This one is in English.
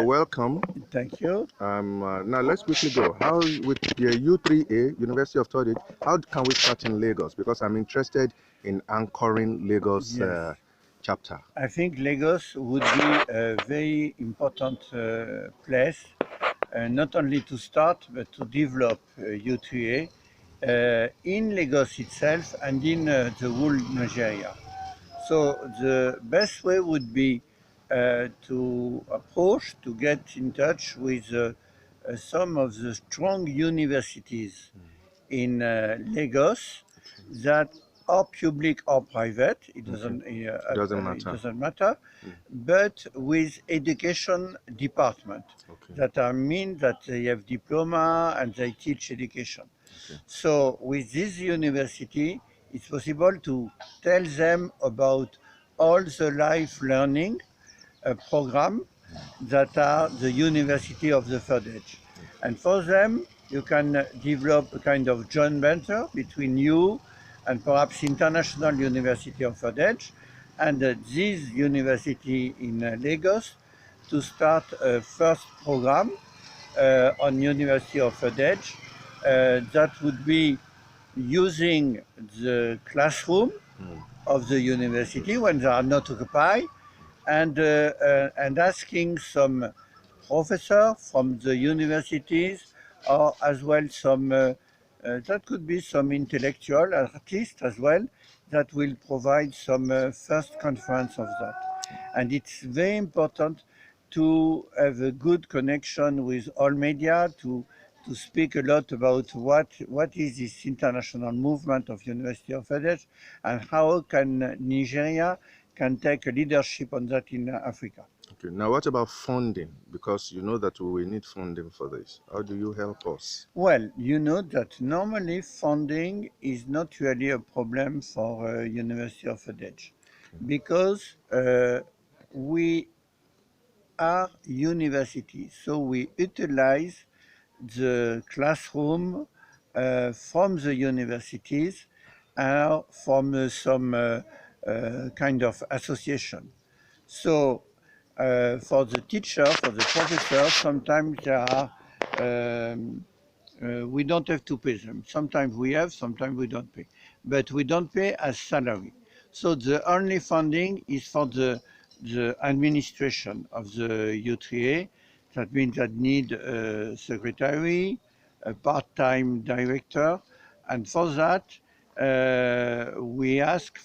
welcome. Thank you. Now let's quickly go. How with the U3A, University of Studies, how can we start in Lagos? Because I'm interested in anchoring Lagos Yes, chapter. I think Lagos would be a very important place, not only to start but to develop U3A in Lagos itself and in the whole Nigeria. So the best way would be to approach, to get in touch with some of the strong universities in Lagos that are public or private, It doesn't it matter. doesn't matter, but with education department Okay. that mean that they have diploma and they teach education. Okay. So with this university, it's possible to tell them about all the life learning program that are the University of the Third Age. And for them, you can develop a kind of joint venture between you and perhaps International University of Third Age and this university in Lagos to start a first program on University of Third Age that would be using the classroom of the university when they are not occupied and asking some professor from the universities or as well some that could be some intellectual artists as well that will provide some first conference of that. And it's very important to have a good connection with all media to speak a lot about what is this international movement of University of Edinburgh and how can Nigeria can take a leadership on that in Africa. Okay. Now, what about funding? Because you know that we will need funding for this. How do you help us? Well, you know that normally funding is not really a problem for University of Edinburgh because we are universities, so we utilize the classroom from the universities and from some kind of association. So for the teacher, for the professor, sometimes there are we don't have to pay them. Sometimes we have, sometimes we don't pay. But we don't pay as salary. So the only funding is for the administration of the U3A. That means that need a secretary, a part-time director, and for that we ask for